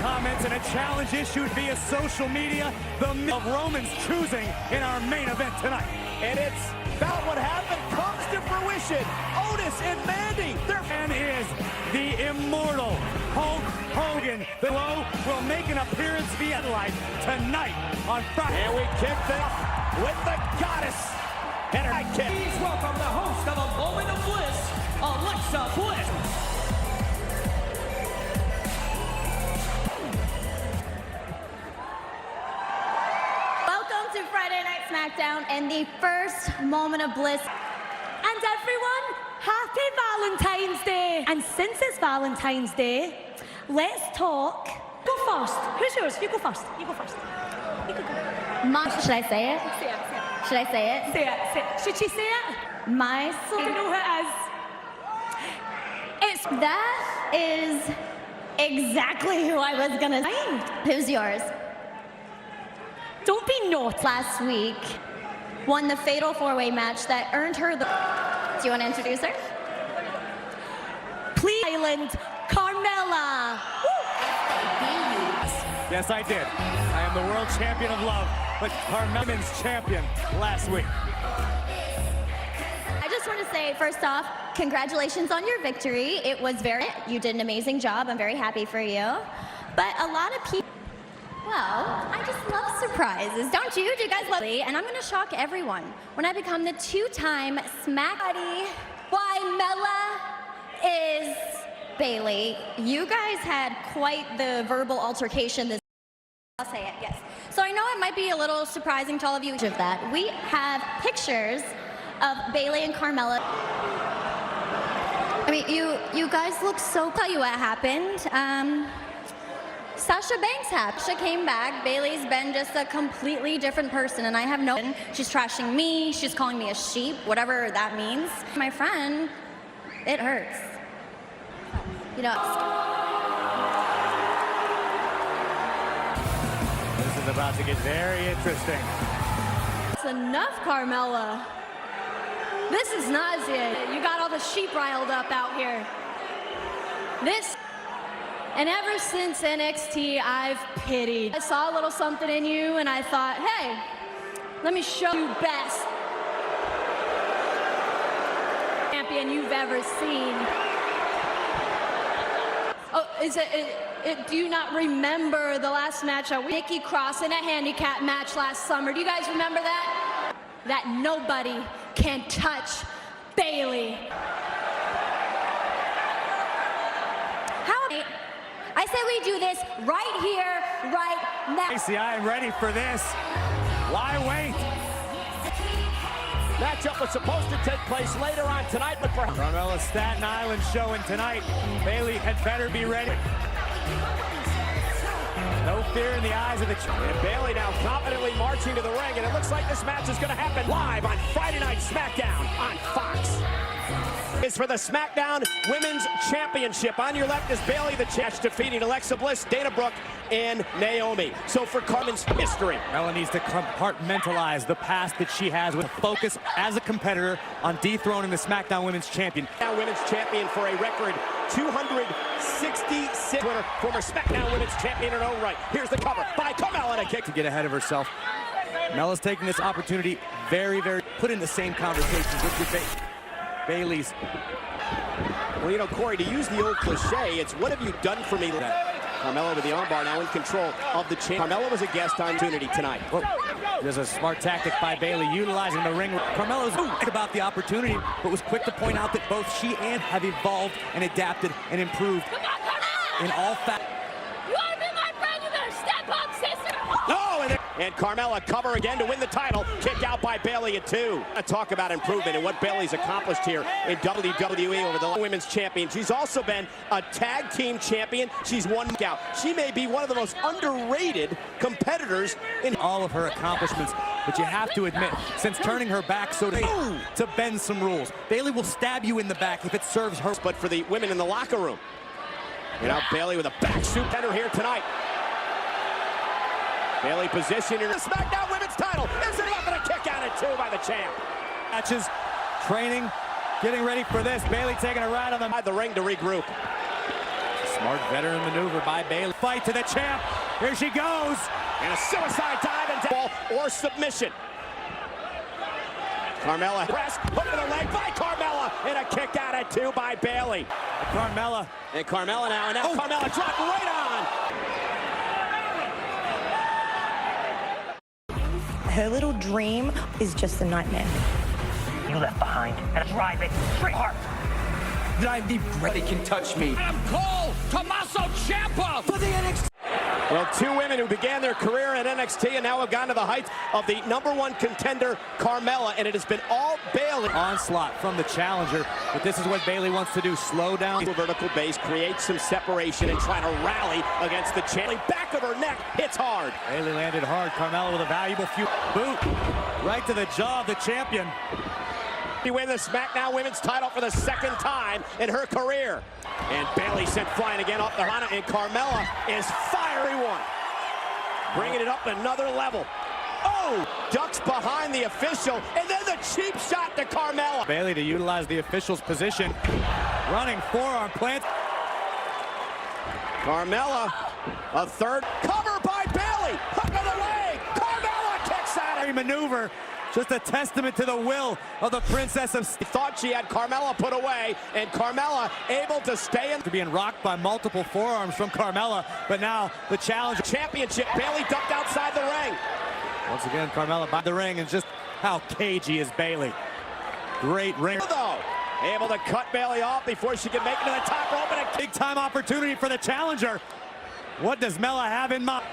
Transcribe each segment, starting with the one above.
comments and a challenge issued via social media, the of Roman's choosing in our main event tonight. And it's about what happened comes to fruition. Otis and Mandy, their fan is the immortal Hulk Hogan. The Glow will make an appearance via light tonight on Friday. And we kick this with the goddess and her kick. Please welcome the host of A Moment of Bliss, Alexa Bliss. Welcome to Friday Night Smackdown and the first Moment of Bliss. And everyone, happy Valentine's Day. And since it's Valentine's Day, let's talk. Go first. Who's yours? You go first. You go first. You go. Should I say it? Say it. Say it. Should I say it? Say it. Say it. Should she say it? My soul. I don't know who it is. That is exactly who I was gonna say. Who's yours? Don't be naughty. Last week, won the Fatal 4-Way match that earned her the... Do you want to introduce her? Please, Island, Carmella. Yes, I did. I am the world champion of love, but Carmella's champion last week. I just want to say, first off, congratulations on your victory. It was you did an amazing job. I'm very happy for you. But a lot of people... Well, I just love surprises, don't you? Do you guys love me? And I'm going to shock everyone when I become the two-time Smackdown. Why Mella is Bailey. You guys had quite the verbal altercation this. I'll say it, yes. So I know it might be a little surprising to all of you of that. We have pictures of Bailey and Carmella. I mean, you guys look so... I'll tell you what happened. Sasha Banks happened. Sasha came back. Bailey's been just a completely different person, and I have no... She's trashing me. She's calling me a sheep, whatever that means. My friend, it hurts. You know... This is about to get very interesting. It's enough, Carmella. This is nauseating. You got all the sheep riled up out here. And ever since NXT, I've pitied. I saw a little something in you, and I thought, hey, let me show you best champion you've ever seen. Oh, do you not remember the last match? Nikki Cross in a handicap match last summer. Do you guys remember that? That nobody can touch Bailey. I say we do this right here, right now. Casey, I am ready for this. Why wait? matchup was supposed to take place later on tonight, but for Carmella's Staten Island showing tonight. Bailey had better be ready. No fear in the eyes of the champion. And Bailey now confidently marching to the ring, and it looks like this match is going to happen live on Friday Night Smackdown on Fox. It's for the SmackDown Women's Championship. On your left is Bailey the Champ, defeating Alexa Bliss, Dana Brooke, and Naomi. So for Carmen's history, Mella needs to compartmentalize the past that she has with a focus as a competitor on dethroning the SmackDown Women's Champion. Now Women's Champion for a record 266 winner, former SmackDown Women's Champion in her own right. Here's the cover by Carmella and a kick to get ahead of herself. Mella's taking this opportunity very, put in the same conversations with your Bailey's. Well, you know, Corey, to use the old cliche, it's what have you done for me? Carmella with the armbar now in control of the champ. Carmella was a guest on Opportunity tonight. Well, there's a smart tactic by Bailey utilizing the ring. Carmella was about the opportunity, but was quick to point out that both she and have evolved and adapted and improved in all facets. You want to be my friend, you better step up, sister. Oh, and Carmella cover again to win the title. Kick out by Bailey at 2. Talk about improvement and what Bailey's accomplished here in WWE over the Women's Champion. She's also been a tag team champion. She's won out. She may be one of the most underrated competitors in all of her accomplishments. But you have to admit, since turning her back to bend some rules, Bailey will stab you in the back if it serves her. But for the women in the locker room, you know, Bailey with a back suplex here tonight. Bailey positioning the SmackDown Women's title. Is it up and a kick out at 2 by the champ? Matches, training, getting ready for this. Bailey taking a ride on the ring to regroup. Smart veteran maneuver by Bayley. Fight to the champ. Here she goes. And a suicide dive and ball or submission. Carmella press, hook to the leg by Carmella, and a kick out at 2 by Bayley. Carmella. And Carmella now, Carmella dropped right on. Her little dream is just a nightmare. You left behind and drive it straight hard. Dive deep. Nobody can touch me. Adam Cole, Tommaso Ciampa for the NXT. Well, 2 women who began their career at NXT and now have gone to the heights of the #1 contender, Carmella, and it has been all Bayley. Onslaught from the challenger, but this is what Bayley wants to do, slow down. Vertical base, create some separation and try to rally against the champion. Back of her neck, hits hard. Bayley landed hard. Carmella with a valuable boot. Right to the jaw of the champion. She wins the Smackdown Women's title for the 2nd time in her career. And Bayley sent flying again off the Hana, and Carmella is fiery one. Bringing it up another level. Oh, ducks behind the official, and then the cheap shot to Carmella. Bayley to utilize the official's position. Running forearm plant. Carmella, a third cover by Bayley. Hook of the leg. Carmella kicks out of Maneuver. Just a testament to the will of the Princess of Steel. Thought she had Carmella put away, and Carmella able to stay in. Being rocked by multiple forearms from Carmella, but now the challenge. Championship, Bayley ducked outside the ring. Once again, Carmella by the ring, and just how cagey is Bayley. Great ring. Though, able to cut Bayley off before she can make it to the top rope, and a big time opportunity for the challenger. What does Mella have in mind?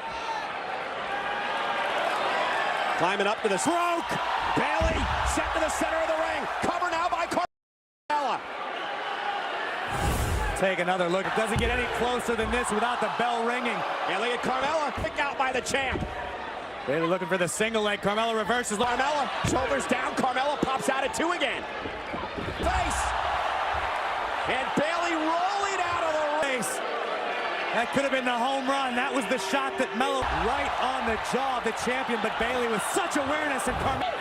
Climbing up to the stroke. Bayley set to the center of the ring. Cover now by Carmella. Take another look. It doesn't get any closer than this without the bell ringing. And look at Carmella, picked out by the champ. Bayley looking for the single leg. Carmella reverses. Carmella, shoulders down. Carmella pops out at 2 again. Face. And Bayley rolling out of the face. That could have been the home run. That was the shot that Mello right on the jaw of the champion, but Bayley with such awareness, and Carmella.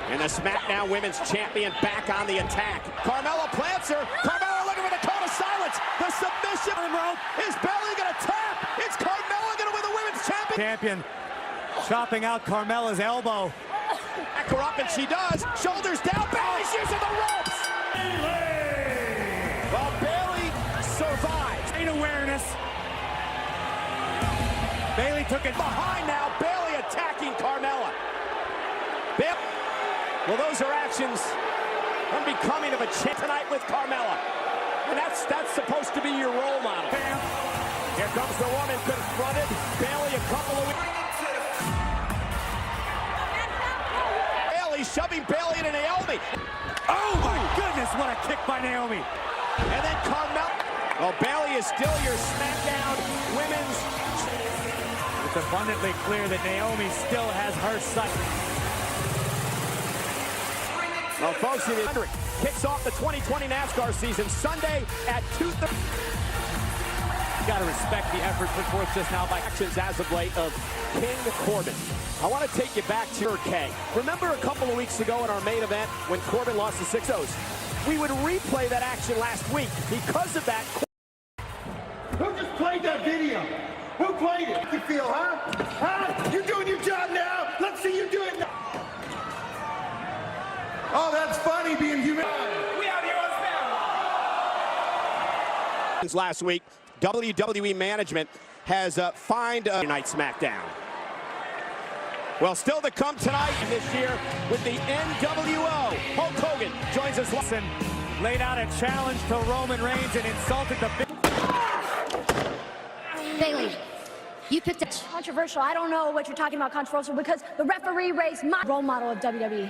And the SmackDown Women's Champion back on the attack. Carmella plants her. Carmella looking for the call to silence. The submission rope. Is Bayley going to tap? It's Carmella going to win the Women's Champion. Chopping out Carmella's elbow. Back her up, and she does. Shoulders down. Bayley's using the ropes. Well, Bayley survives. Great awareness. Bayley took it behind now. Bayley attacking Carmella. Well, those are actions unbecoming of a champ tonight with Carmella. And that's supposed to be your role model. Bam. Here comes the woman confronted. Bayley a couple of weeks. Bayley shoving Bayley into Naomi. Oh my goodness, what a kick by Naomi. And then Carmella. Well, Bayley is still your SmackDown Women's. It's abundantly clear that Naomi still has her sight. Well, folks, the 100 kicks off the 2020 NASCAR season Sunday at 2:30. Got to respect the effort put forth just now by actions as of late of King Corbin. I want to take you back to K. Remember a couple of weeks ago in our main event when Corbin lost the 6-0s? We would replay that action last week. Because of that. Who just played that video? Who played it? You feel, huh? Huh? You're doing your job now. Let's see you do it now. Oh, that's funny being human. We out here on SmackDown. Last week, WWE management has fined Night SmackDown. Well, still to come tonight this year with the NWO. Hulk Hogan joins us. Listen, laid out a challenge to Roman Reigns and insulted the big. Bayley, you picked it. Controversial. I don't know what you're talking about controversial because the referee raised my role model of WWE.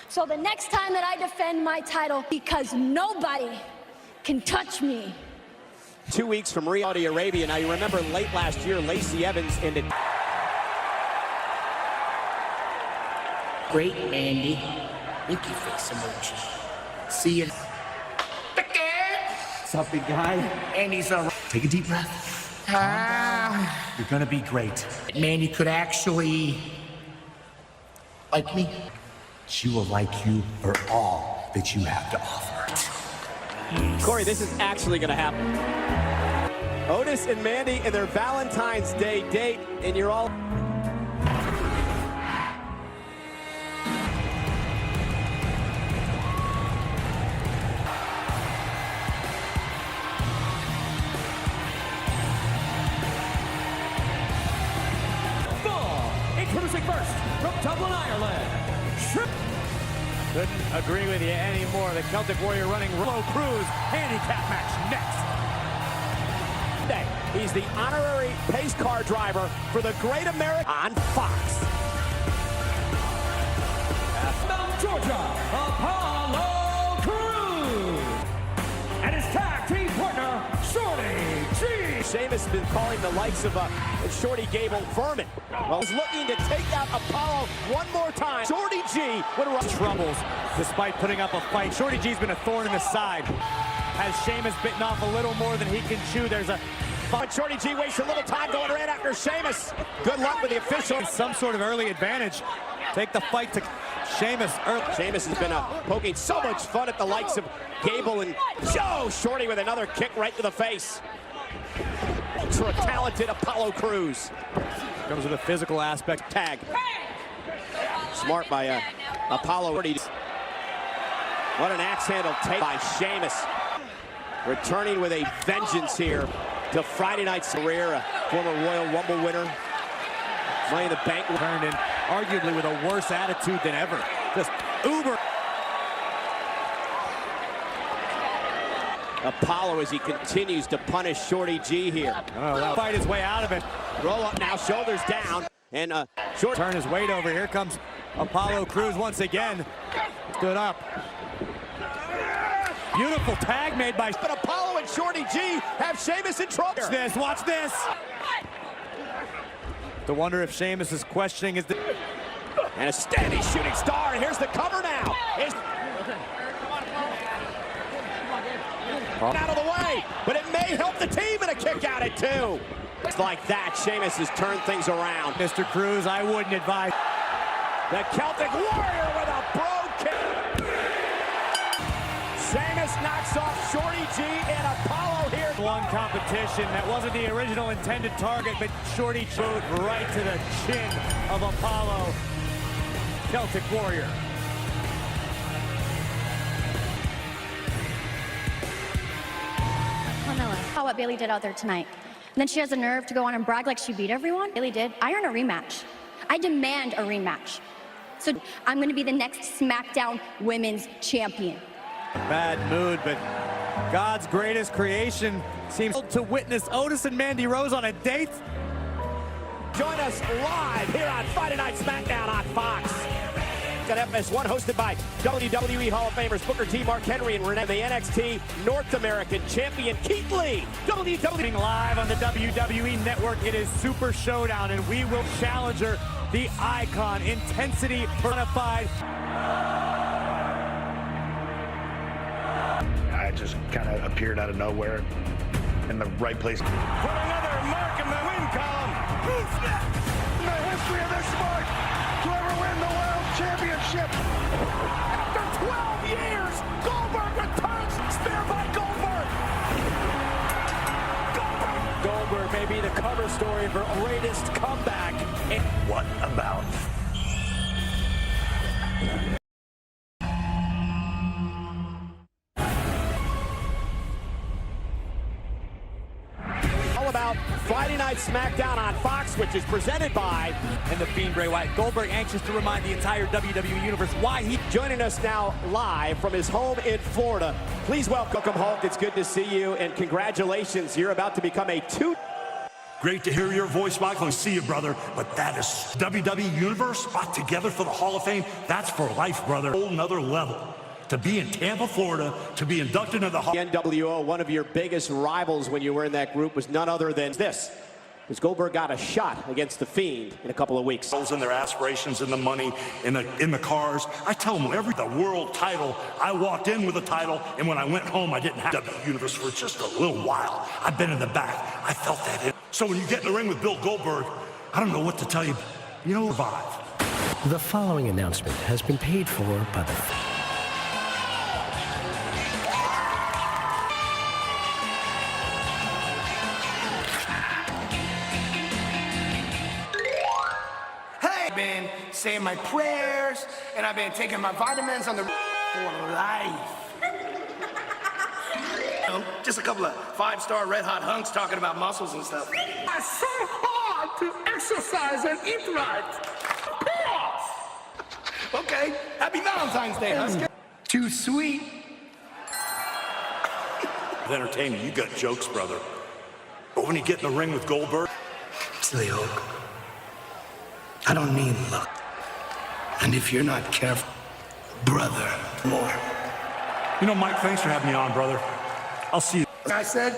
So the next time that I defend my title, because nobody can touch me. 2 weeks from Saudi Arabia. Now, you remember late last year, Lacey Evans ended. Great, Andy. Winky face emoji. See you. What's up, big guy? Andy's a... Take a deep breath. You're gonna be great. Mandy could actually... like me. She will like you for all that you have to offer. Corey, this is actually going to happen. Otis and Mandy in their Valentine's Day date, and you're all... Introducing first, from Dublin, Ireland, Couldn't agree with you anymore. The Celtic Warrior running Likeeee Cruz handicap match next. He's the honorary pace car driver for the Great American on Fox. Mount Georgia, Apollo Crews, and his tag team partner, Shorty G. Sheamus has been calling the likes of Shorty Gable vermin. Well, he's looking to take out Apollo one more time. Shorty G would run Troubles despite putting up a fight. Shorty G's been a thorn in the side. Has Sheamus bitten off a little more than he can chew? There's a... But Shorty G wastes a little time going right after Sheamus. Good luck with the official. Some sort of early advantage. Take the fight to Sheamus. Sheamus has been poking so much fun at the likes of Gable and Joe. Shorty with another kick right to the face. Ultra talented Apollo Crews. Comes with a physical aspect. Tag. Smart by Apollo. What an axe handle take by Sheamus. Returning with a vengeance here to Friday night's career, a former Royal Rumble winner. Money in the Bank turned in, arguably with a worse attitude than ever. Just uber. Apollo as he continues to punish Shorty G here. Fight his way out of it. Roll up now, shoulders down, and Shorty turn his weight over. Here comes Apollo Crews once again. Stood up. Beautiful tag made by... But Apollo and Shorty G have Sheamus in trouble. Watch this, watch this. To wonder if Sheamus is questioning his... And a steady shooting star, and here's the cover now. Out of the way, but it may help the team in a kick out at two. It's like that, Sheamus has turned things around. Mr. Crews, I wouldn't advise. The Celtic Warrior with a bro kick. Sheamus knocks off Shorty G and Apollo here. One competition that wasn't the original intended target, but Shorty booed right to the chin of Apollo. Celtic Warrior. How what Bayley did out there tonight. And then she has the nerve to go on and brag like she beat everyone. Bayley did. I earn a rematch. I demand a rematch. So I'm going to be the next Smackdown Women's Champion. Bad mood, but God's greatest creation seems to witness Otis and Mandy Rose on a date. Join us live here on Friday Night Smackdown on Fox. At FS1, hosted by WWE Hall of Famers Booker T, Mark Henry, and Renee, the NXT North American Champion Keith Lee. WWE live on the WWE Network. It is Super Showdown, and we will challenge her, the icon, intensity personified. I just kind of appeared out of nowhere in the right place. Put another mark in the win column. In the history of this sport, to ever win the world championship. After 12 years, Goldberg returns. Spear by Goldberg. Goldberg may be the cover story of her greatest comeback. What about? All about Friday Night Smackdown on Fox, which is presented by And the Fiend Bray Wyatt. Goldberg anxious to remind the entire WWE Universe why he... Joining us now live from his home in Florida. Please welcome Hulk. It's good to see you, and congratulations. You're about to become a Great to hear your voice, Michael, and see you, brother. But that is WWE Universe brought together for the Hall of Fame. That's for life, brother. Whole another level. To be in Tampa, Florida, to be inducted into the Hall. NWO, one of your biggest rivals when you were in that group was none other than this. Because Goldberg got a shot against The Fiend in a couple of weeks. And their aspirations and the money in the cars. I tell them the world title. I walked in with a title, and when I went home, I didn't have WWE Universe for just a little while. I've been in the back. I felt that. So when you get in the ring with Bill Goldberg, I don't know what to tell you. You know, survive. The following announcement has been paid for by the... been saying my prayers, and I've been taking my vitamins on the for life. You know, just a couple of five-star red-hot hunks talking about muscles and stuff. It's so hard to exercise and eat right. Okay, happy Valentine's Day, Husker. Too sweet. Entertainment, you got jokes, brother. But when you get in the ring with Goldberg... Silly Hulk. I don't need luck. And if you're not careful, brother, more. You know, Mike, thanks for having me on, brother. I'll see you. I said...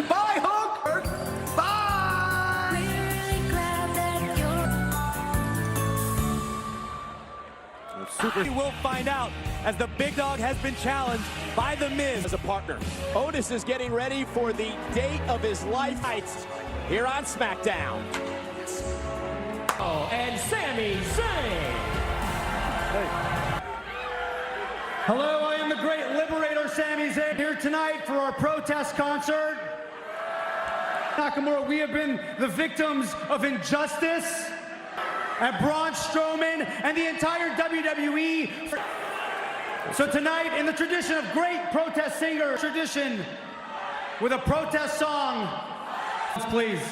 Bye, Hulk! Bye! We will find out as the big dog has been challenged by The Miz as a partner. Otis is getting ready for the date of his life here on SmackDown. Oh, and Sami Zayn. Hello, I am the great liberator Sami Zayn here tonight for our protest concert. Nakamura, we have been the victims of injustice, and Braun Strowman and the entire WWE. So tonight, in the tradition of great protest singer tradition, with a protest song, please.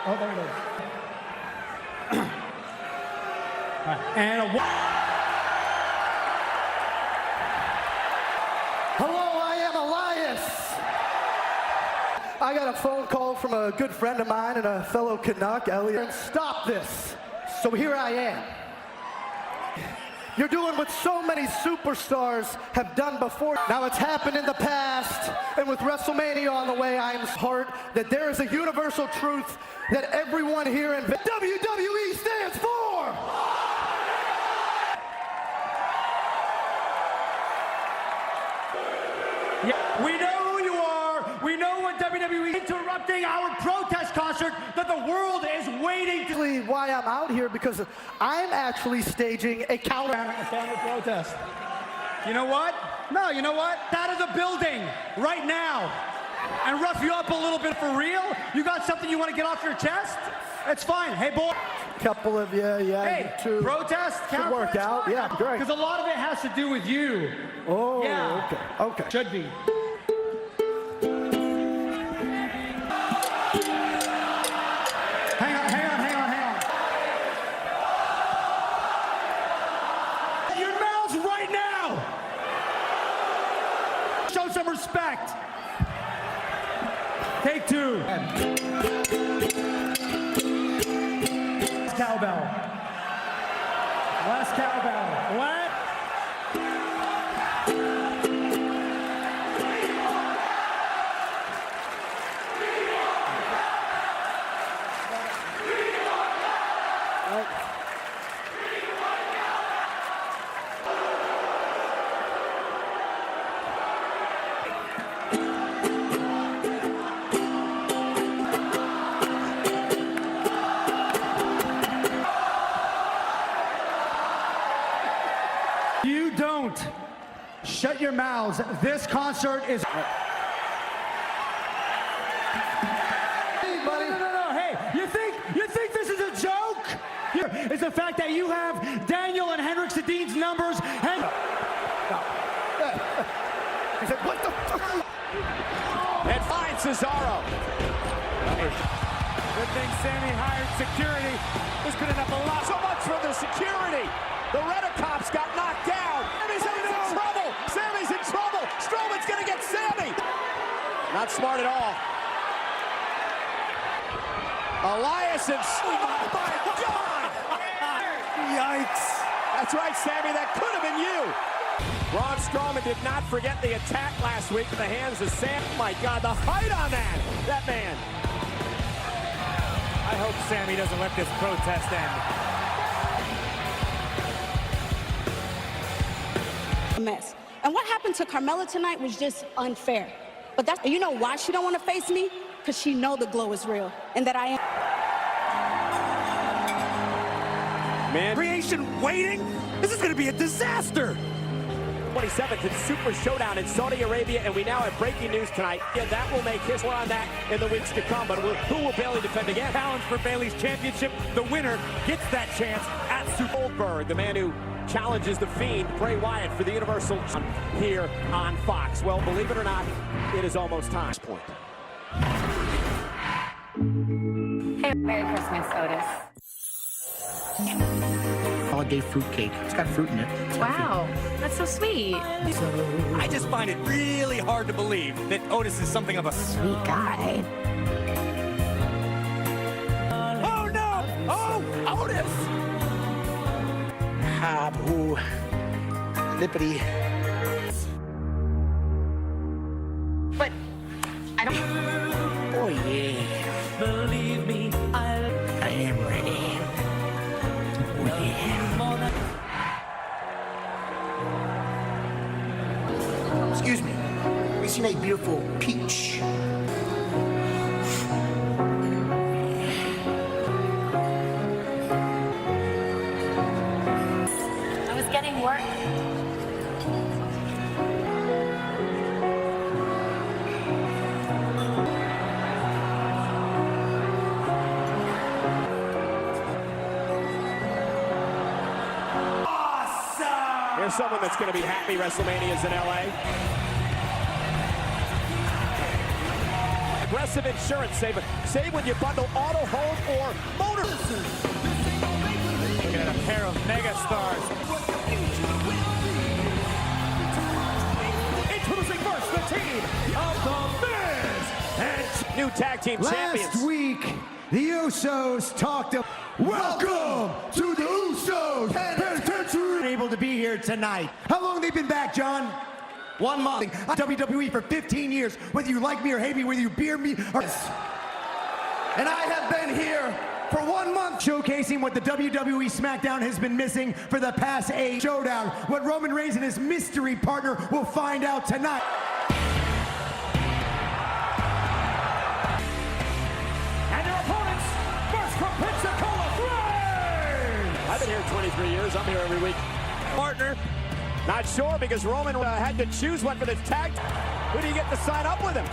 Oh, there it is. And a hello, I am Elias. I got a phone call from a good friend of mine and a fellow Canuck, Elliot. Stop this. So here I am. You're doing what so many superstars have done before. Now it's happened in the past, and with WrestleMania on the way, I am heart that there is a universal truth that everyone here in WWE stands for. yeah, we know who you are. We know what WWE interrupting our protest concert that the world is waiting to. Why I'm out here because I'm actually staging a counter protest. You know what? No, you know what? Out of the building right now and rough you up a little bit for real. You got something you want to get off your chest? It's fine. Hey, boy. Couple of Hey, protest, counter work out. Yeah, great. Because a lot of it has to do with you. Oh, yeah. Okay. Should be. Hang on. Your mouths right now. Show some respect. Take two. Cowbell. Last cowbell. What? You don't shut your mouths. This concert is. Hey, buddy. No. Hey, you think this is a joke? It's the fact that you have Daniel and Henrik Sedin's numbers. And He said, what the fuck? And finds Cesaro. Good thing Sami hired security. This could end up a lot. So much for the security. The Red-A-Cops got knocked down. Sami's in trouble. Sami's in trouble. Strowman's going to get Sami. Not smart at all. Elias and... Oh, my God! Yikes. That's right, Sami. That could have been you. Braun Strowman did not forget the attack last week in the hands of Sam. Oh, my God, the height on that man. I hope Sami doesn't let this protest end. Mess. And what happened to Carmella tonight was just unfair. But that's, you know why she don't want to face me? Because she know the glow is real and that I am. Man, creation waiting? This is going to be a disaster. 27th, it's Super Showdown in Saudi Arabia, and we now have breaking news tonight. Yeah, that will make history on that in the weeks to come. But who will Bayley defend again? Challenge for Bayley's championship. The winner gets that chance at Super Goldberg, the man who challenges the Fiend, Bray Wyatt, for the Universal here on Fox. Well, believe it or not, it is almost time. Hey, Merry Christmas, Otis. Holiday fruitcake. It's got fruit in it. Wow, that's so sweet. I just find it really hard to believe that Otis is something of a Sweet guy. Oh no! Oh, Otis! Boo. Lippity. But I don't. Oh, yeah. Believe me, I am ready. Oh, yeah. Excuse me. We seen a beautiful peach. I was getting work. Here's someone that's going to be happy WrestleMania's in LA. Aggressive insurance. Save when you bundle auto, home, or motor. Looking at a pair of mega stars. Introducing first the team of the Miz And new tag team champions. Last week, the Usos talked about welcome to the Usos Penitentiary. Able to be here tonight. How long have they been back, John? 1 month. WWE for 15 years. Whether you like me or hate me, whether you beer me or... And I have been here for 1 month showcasing what the WWE Smackdown has been missing for the past 8 Showdown. What Roman Reigns and his mystery partner will find out tonight. And their opponents, first from Pensacola, Reigns! I've been here 23 years. I'm here every week. Partner, not sure because Roman had to choose one for this tag. Who do you get to sign up with him?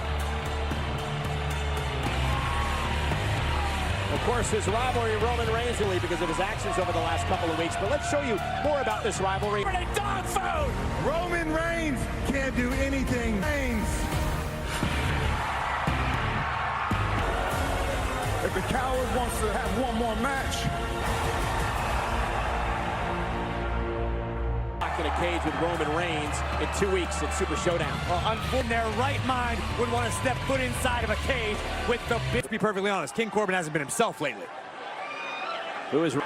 Of course, his rivalry, Roman Reigns, because of his actions over the last couple of weeks. But let's show you more about this rivalry. Dog food! Roman Reigns can't do anything. Reigns. If the coward wants to have one more match. In a cage with Roman Reigns in 2 weeks at Super Showdown. Well, in their right mind would want to step foot inside of a cage with the... Let's be perfectly honest, King Corbin hasn't been himself lately. Who is... And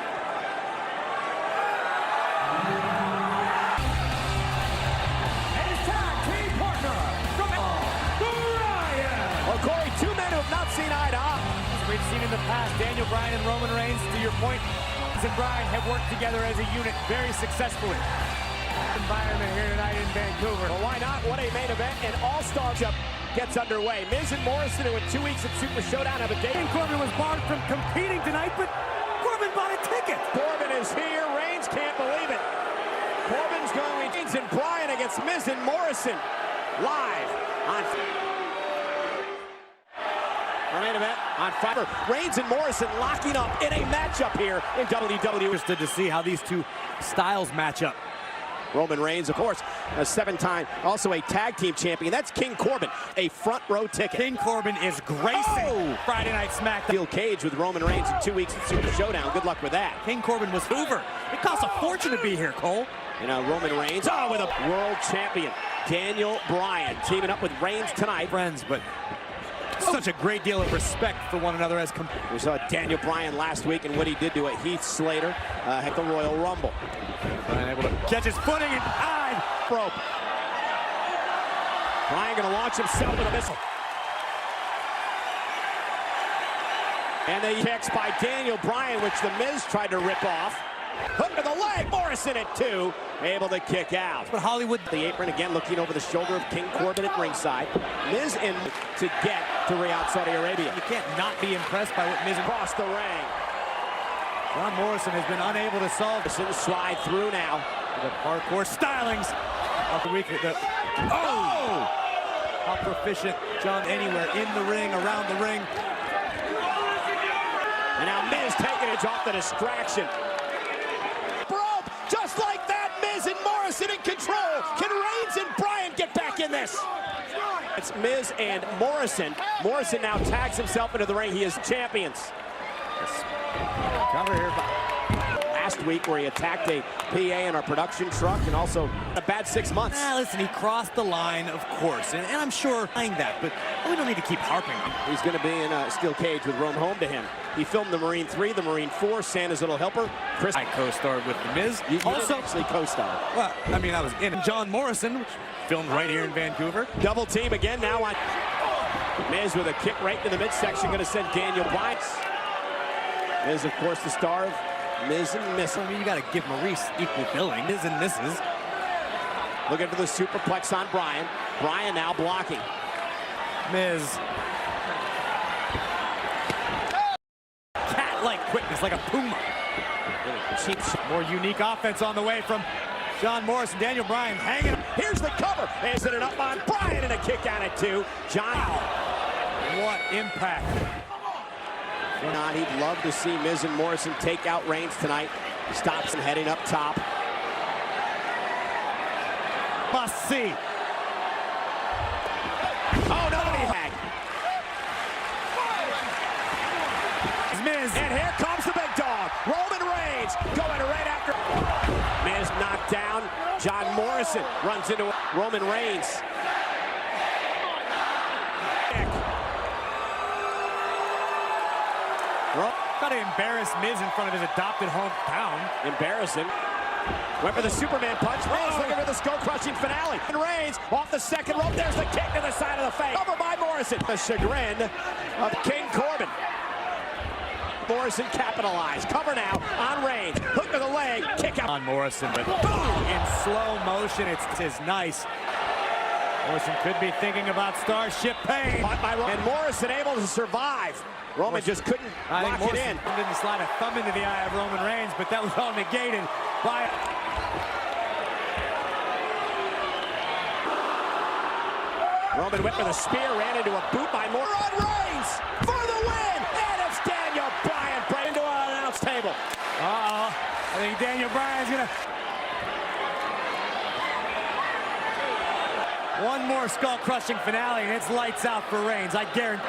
his tag team partner from Bryan. Well, Corey, 2 men who have not seen eye to eye. As we've seen in the past, Daniel Bryan and Roman Reigns, to your point, and Bryan have worked together as a unit very successfully. Environment here tonight in Vancouver. Well, why not? What a main event, and All-Star gets underway. Miz and Morrison, who in 2 weeks at Super Showdown have a date. And Corbin was barred from competing tonight, but Corbin bought a ticket. Corbin is here. Reigns can't believe it. Corbin's going. Reigns and Bryan against Miz and Morrison. Live on our main event on Fiverr. Reigns and Morrison locking up in a matchup here in WWE. Interested to see how these two styles match up. Roman Reigns, of course, a 7-time, also a tag team champion. That's King Corbin, a front row ticket. King Corbin is gracing Friday Night Smackdown. Steel cage with Roman Reigns in 2 weeks at Super Showdown. Good luck with that. King Corbin was Hoover. It costs a fortune to be here, Cole. And Roman Reigns, with a world champion, Daniel Bryan, teaming up with Reigns tonight. Friends, but such a great deal of respect for one another as we saw Daniel Bryan last week and what he did to a Heath Slater at the Royal Rumble. Bryan able to catch his footing and rope. Bryan going to launch himself with a missile. And the kicks by Daniel Bryan, which the Miz tried to rip off. Hook to the leg, Morrison at 2, able to kick out. But Hollywood, the apron again, looking over the shoulder of King Corbin at ringside. Miz in to get to Riyadh, Saudi Arabia. You can't not be impressed by what Miz across the ring. John Morrison has been unable to solve. Slide through now. The parkour stylings. Oh! How proficient John anywhere in the ring, around the ring. And now Miz taking it off the distraction. Rope, just like that, Miz and Morrison in control. Can Reigns and Bryan get back in this? It's Miz and Morrison. Morrison now tags himself into the ring. He is champions. Cover here. Last week where he attacked a PA in our production truck and also a bad 6 months. Listen, he crossed the line, of course, and I'm sure playing that, but we don't need to keep harping on him. He's going to be in a steel cage with Rome home to him. He filmed the Marine 3, the Marine 4, Santa's Little Helper. Chris, I co-starred with The Miz. You also actually co-starred. Well, I mean, I was in John Morrison, which filmed right here in Vancouver. Double team again now on Miz with a kick right to the midsection, going to send Daniel Bryan. Miz, of course, the star of Miz and Miss. I mean, you got to give Maurice equal billing. Miz and misses. Looking for the superplex on Bryan. Bryan now blocking. Miz. Cat-like quickness, like a puma. Really cheap. More unique offense on the way from John Morrison. Daniel Bryan hanging. Here's the cover. Is it up on Bryan and a kick out at 2. John. What impact. Not, he'd love to see Miz and Morrison take out Reigns tonight. He stops him heading up top. Must see. Oh, nobody had. Miz. And here comes the big dog. Roman Reigns going right after. Miz knocked down. John Morrison runs into Roman Reigns. Got to embarrass Miz in front of his adopted hometown. Embarrassing. Went for the Superman punch. Reigns looking for the skull-crushing finale. And Reigns off the second rope. There's the kick to the side of the face. Cover by Morrison. The chagrin of King Corbin. Morrison capitalized. Cover now on Reigns. Hook to the leg. Kick out. On Morrison, but boom! In slow motion. It's nice. Morrison could be thinking about Starship Pain. And Morrison able to survive. Roman just couldn't lock it in. Didn't slide a thumb into the eye of Roman Reigns, but that was all negated by... Roman went for the spear, ran into a boot by Morrison. On Reigns for the win! And it's Daniel Bryan right into an announce table. Uh-oh. I think Daniel Bryan's gonna... One more skull-crushing finale, and it's lights out for Reigns, I guarantee.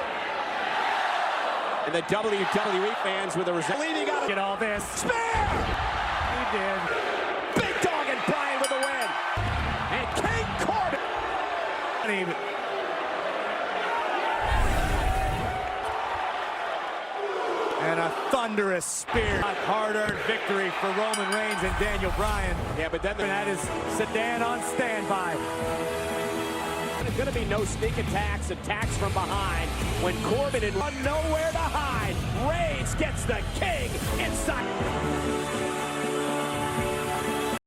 And the WWE fans with a result. Leading out. Get all this. Spear! He did. Big dog and Bryan with the win. And King Corbin. And a thunderous spear. Hard-earned victory for Roman Reigns and Daniel Bryan. Yeah, but then that is sedan on standby. There's going to be no sneak attacks from behind. When Corbin and nowhere to hide, Reigns gets the king inside.